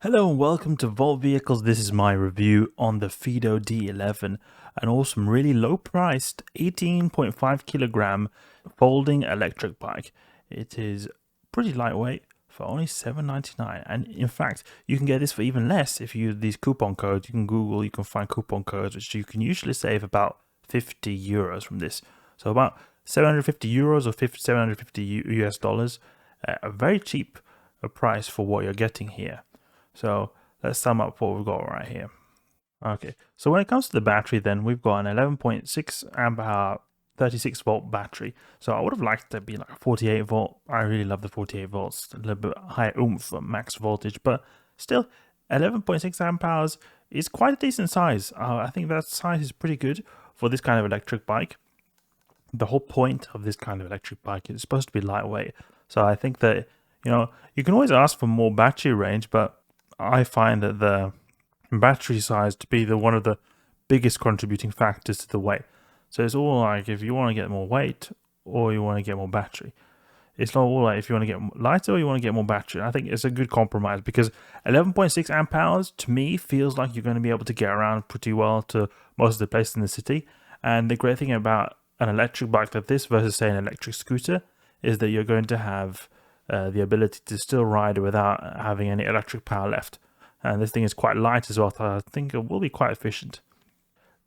Hello and welcome to Vault Vehicles. This is my review on the Fiido D11, an awesome, really low priced 18.5 kilogram folding electric bike. It is pretty lightweight for only $7.99, and in fact, you can get this for even less if you use these coupon codes. You can Google, you can find coupon codes, which you can usually save about 50 euros from this. So about 750 euros or 750 US dollars, a very cheap price for what you're getting here. So let's sum up what we've got right here. Okay, so when it comes to the battery, then we've got an 11.6 amp hour 36 volt battery. So I would have liked to be like a 48 volt. I really love the 48 volts, a little bit higher oomph max voltage, but still 11.6 amp hours is quite a decent size. I think that size is pretty good for this kind of electric bike. The whole point of this kind of electric bike is supposed to be lightweight. So I think that, you can always ask for more battery range, but I find that the battery size to be one of the biggest contributing factors to the weight. So it's all like if you want to get more weight or you want to get more battery. It's not all like if you want to get lighter or you want to get more battery. I think it's a good compromise because 11.6 amp hours to me feels like you're going to be able to get around pretty well to most of the places in the city. And the great thing about an electric bike like this versus say an electric scooter is that you're going to have the ability to still ride without having any electric power left. And this thing is quite light as well, so I think it will be quite efficient.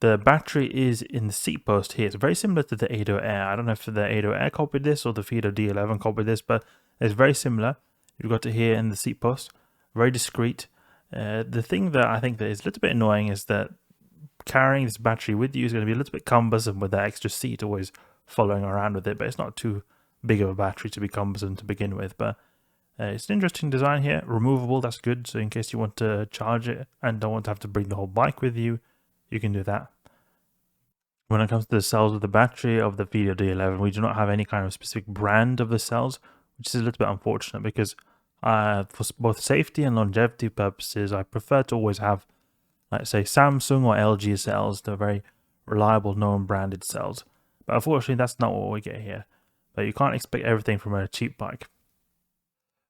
The battery is in the seat post here. It's very similar to the Ado Air. I don't know if the Ado Air copied this or the Fiido D11 copied this, but it's very similar. You've got it here in the seat post, very discreet. The thing that I think that is a little bit annoying is that carrying this battery with you is going to be a little bit cumbersome with that extra seat always following around with it, but it's not too big of a battery to be cumbersome to begin with. But it's an interesting design here. Removable, that's good. So in case you want to charge it and don't want to have to bring the whole bike with you, you can do that. When it comes to the cells of the battery of the Fiido D11, we do not have any kind of specific brand of the cells, which is a little bit unfortunate because for both safety and longevity purposes, I prefer to always have, like say, Samsung or LG cells. They're very reliable, known branded cells. But unfortunately, that's not what we get here. But you can't expect everything from a cheap bike.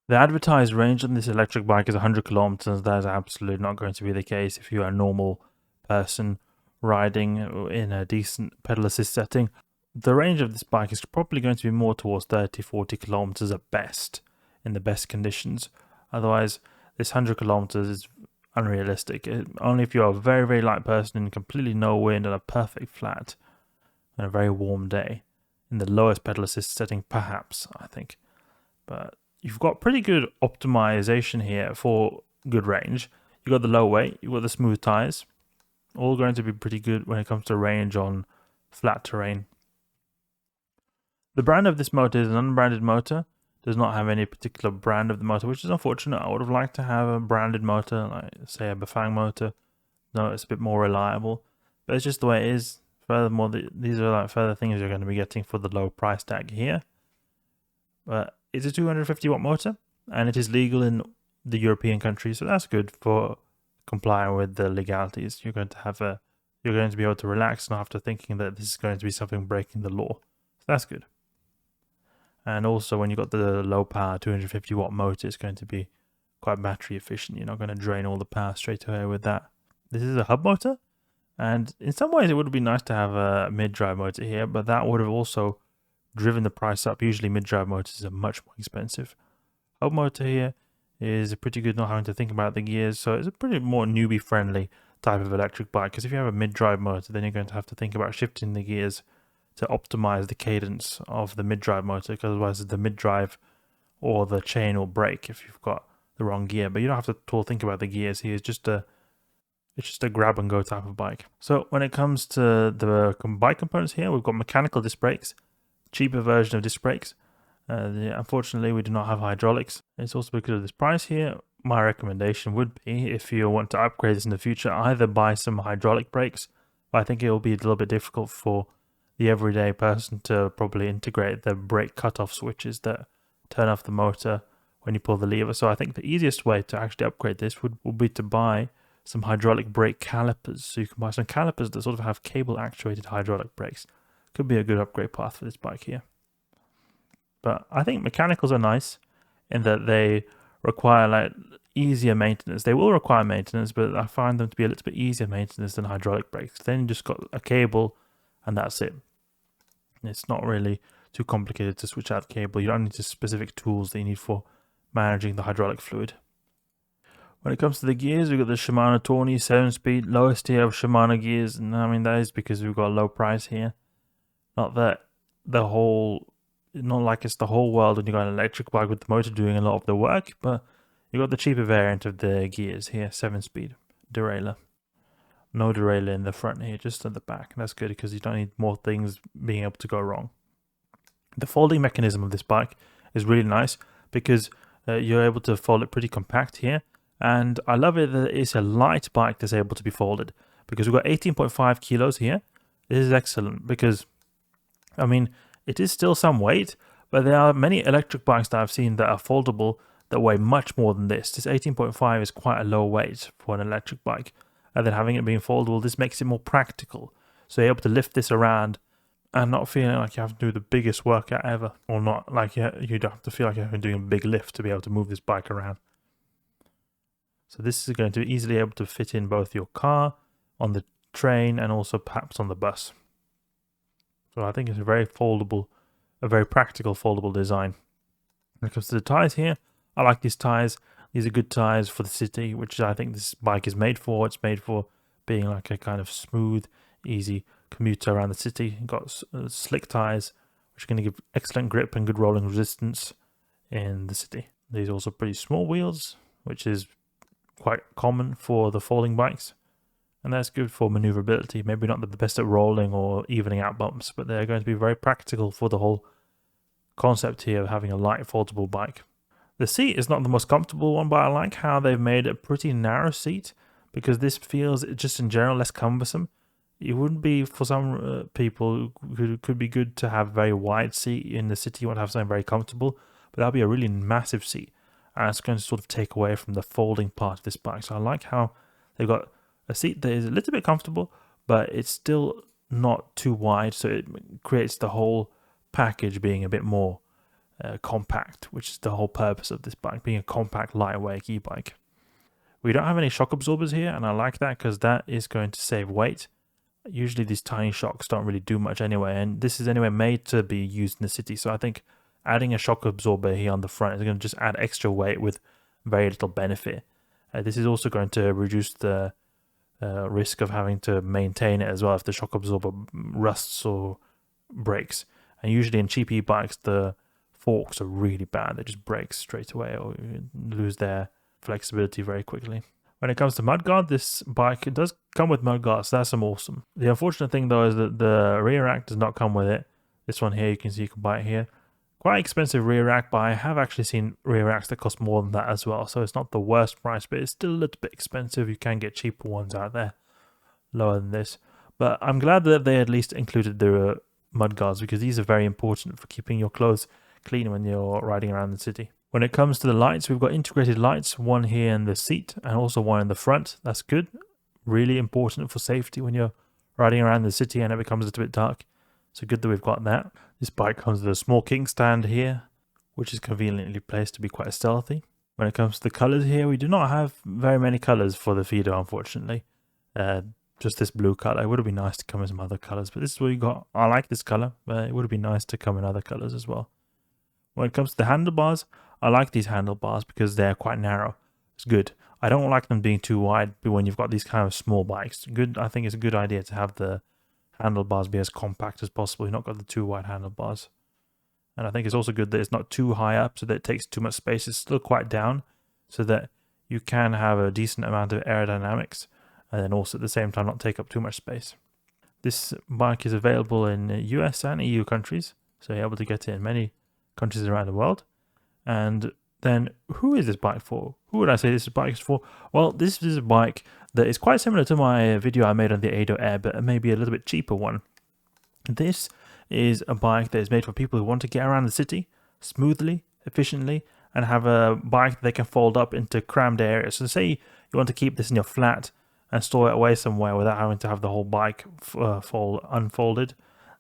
The advertised range on this electric bike is 100 kilometers. That is absolutely not going to be the case if you are a normal person riding in a decent pedal assist setting. The range of this bike is probably going to be more towards 30-40 kilometers at best, in the best conditions. Otherwise, this 100 kilometers is unrealistic. Only if you're a very, very light person in completely no wind and a perfect flat on a very warm day. In the lowest pedal assist setting, perhaps, I think. But you've got pretty good optimization here for good range. You've got the low weight, you've got the smooth tires. All going to be pretty good when it comes to range on flat terrain. The brand of this motor is an unbranded motor. Does not have any particular brand of the motor, which is unfortunate. I would have liked to have a branded motor, like say a Bafang motor. No, it's a bit more reliable. But it's just the way it is. Furthermore, these are like further things you're going to be getting for the low price tag here. But it's a 250 watt motor, and it is legal in the European countries, so that's good for complying with the legalities. You're going to be able to relax and after thinking that this is going to be something breaking the law. So that's good. And also, when you've got the low power 250 watt motor, it's going to be quite battery efficient. You're not going to drain all the power straight away with that. This is a hub motor. And in some ways, it would be nice to have a mid-drive motor here, but that would have also driven the price up. Usually, mid-drive motors are much more expensive. Hub motor here is pretty good, not having to think about the gears, so it's a pretty more newbie-friendly type of electric bike, because if you have a mid-drive motor, then you're going to have to think about shifting the gears to optimize the cadence of the mid-drive motor, because otherwise the mid-drive or the chain will break if you've got the wrong gear. But you don't have to at all think about the gears here. It's just a grab and go type of bike. So when it comes to the bike components here, we've got mechanical disc brakes, cheaper version of disc brakes. Unfortunately, we do not have hydraulics. It's also because of this price here. My recommendation would be, if you want to upgrade this in the future, either buy some hydraulic brakes, but I think it will be a little bit difficult for the everyday person to probably integrate the brake cutoff switches that turn off the motor when you pull the lever. So I think the easiest way to actually upgrade this would be to buy some hydraulic brake calipers. So you can buy some calipers that sort of have cable actuated hydraulic brakes. Could be a good upgrade path for this bike here. But I think mechanicals are nice in that they require, like, easier maintenance. They will require maintenance, but I find them to be a little bit easier maintenance than hydraulic brakes. Then you just got a cable and that's it. It's not really too complicated to switch out the cable. You don't need the specific tools that you need for managing the hydraulic fluid. When it comes to the gears, we've got the Shimano Tawny 7-speed, lowest tier of Shimano gears, and I mean that is because we've got a low price here. Not that not like it's the whole world when you got an electric bike with the motor doing a lot of the work, but you got the cheaper variant of the gears here, 7-speed derailleur. No derailleur in the front here, just at the back. That's good because you don't need more things being able to go wrong. The folding mechanism of this bike is really nice because you're able to fold it pretty compact here. And I love it that it's a light bike that's able to be folded because we've got 18.5 kilos here. This is excellent because, I mean, it is still some weight, but there are many electric bikes that I've seen that are foldable that weigh much more than this. This 18.5 is quite a low weight for an electric bike. And then having it being foldable, this makes it more practical. So you're able to lift this around and not feeling like you have to do the biggest workout ever. Or not like you don't have to feel like you're doing a big lift to be able to move this bike around. So this is going to be easily able to fit in both your car, on the train, and also perhaps on the bus. So I think it's a very practical foldable design. When it comes to the tyres here, I like these tyres. These are good tyres for the city, which I think this bike is made for. It's made for being like a kind of smooth, easy commuter around the city. You've got slick tyres, which are going to give excellent grip and good rolling resistance in the city. These are also pretty small wheels, which is quite common for the folding bikes. And that's good for maneuverability. Maybe not the best at rolling or evening out bumps, but they're going to be very practical for the whole concept here of having a light foldable bike. The seat is not the most comfortable one, but I like how they've made a pretty narrow seat because this feels just in general less cumbersome. It wouldn't be for some people who could be good to have a very wide seat in the city. You want to have something very comfortable, but that'll be a really massive seat. And it's going to sort of take away from the folding part of this bike. So I like how they've got a seat that is a little bit comfortable, but it's still not too wide. So it creates the whole package being a bit more compact, which is the whole purpose of this bike, being a compact, lightweight e-bike. We don't have any shock absorbers here, and I like that because that is going to save weight. Usually these tiny shocks don't really do much anyway, and this is anyway made to be used in the city. So I think adding a shock absorber here on the front is going to just add extra weight with very little benefit. This is also going to reduce the risk of having to maintain it as well if the shock absorber rusts or breaks. And usually in cheap e-bikes, the forks are really bad. They just break straight away or lose their flexibility very quickly. When it comes to mudguard, this bike, it does come with mudguards, so that's awesome. The unfortunate thing though is that the rear rack does not come with it. This one here, you can see, you can buy it here. Quite expensive rear rack, but I have actually seen rear racks that cost more than that as well. So it's not the worst price, but it's still a little bit expensive. You can get cheaper ones out there, lower than this. But I'm glad that they at least included the mudguards because these are very important for keeping your clothes clean when you're riding around the city. When it comes to the lights, we've got integrated lights, one here in the seat and also one in the front. That's good. Really important for safety when you're riding around the city and it becomes a little bit dark. So good that we've got that. This bike comes with a small kickstand here, which is conveniently placed to be quite stealthy. When it comes to the colors here, we do not have very many colors for the Fiido, unfortunately. Just this blue color. It would have been nice to come in some other colors, but this is what we got. I like this color, but it would have been nice to come in other colors as well. When it comes to the handlebars, I like these handlebars because they're quite narrow. It's good. I don't like them being too wide when you've got these kind of small bikes. Good. I think it's a good idea to have the handlebars be as compact as possible. You've not got the too wide handlebars. And I think it's also good that it's not too high up so that it takes too much space. It's still quite down so that you can have a decent amount of aerodynamics and then also at the same time not take up too much space. This bike is available in US and EU countries, so you're able to get it in many countries around the world. And then who is this bike for? Who would I say this bike is for? Well, this is a bike that is quite similar to my video I made on the Fiido Air, but maybe a little bit cheaper one. This is a bike that is made for people who want to get around the city smoothly, efficiently, and have a bike that they can fold up into crammed areas. So say you want to keep this in your flat and store it away somewhere without having to have the whole bike unfolded,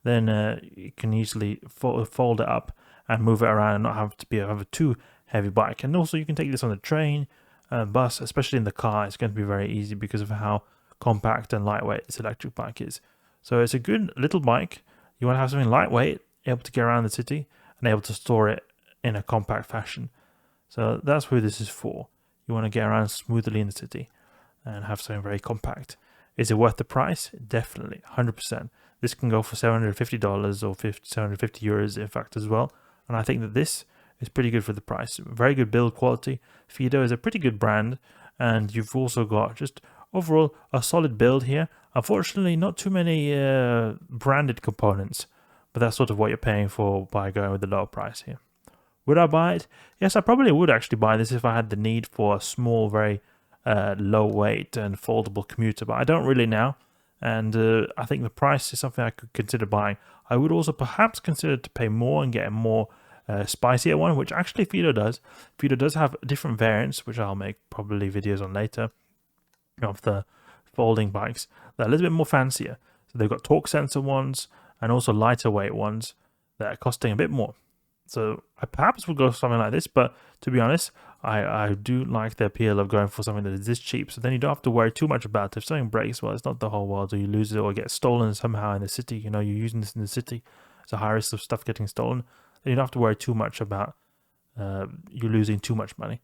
then you can easily fold it up and move it around and not have to have a too heavy bike. And also you can take this on the train, bus, especially in the car, it's going to be very easy because of how compact and lightweight this electric bike is. So it's a good little bike. You want to have something lightweight, able to get around the city, and able to store it in a compact fashion. So that's who this is for. You want to get around smoothly in the city and have something very compact. Is it worth the price? Definitely, 100%. This can go for $750 or 750 euros, in fact, as well. And I think that this is pretty good for the price. Very good build quality. Fiido is a pretty good brand, and you've also got just overall a solid build here. Unfortunately, not too many branded components, but that's sort of what you're paying for by going with the lower price here. Would I buy it? Yes, I probably would actually buy this if I had the need for a small, very low weight and foldable commuter, but I don't really now. And I think the price is something I could consider buying. I would also perhaps consider to pay more and get a more spicier one, which actually Fiido does. Fiido does have different variants, which I'll make probably videos on later, of the folding bikes. They're a little bit more fancier. So they've got torque sensor ones and also lighter weight ones that are costing a bit more. So I perhaps would go for something like this, but to be honest, I do like the appeal of going for something that is this cheap. So then you don't have to worry too much about it. If something breaks, well, it's not the whole world, or you lose it or get stolen somehow in the city. You know, you're using this in the city. It's a high risk of stuff getting stolen. Then you don't have to worry too much about you losing too much money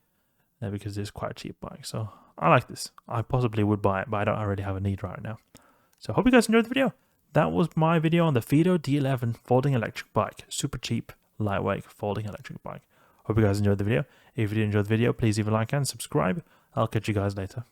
because it's quite a cheap bike. So I like this. I possibly would buy it, but I don't already have a need right now. So I hope you guys enjoyed the video. That was my video on the Fiido D11 folding electric bike. Super cheap, lightweight folding electric bike. Hope you guys enjoyed the video. If you did enjoy the video, please leave a like and subscribe. I'll catch you guys later.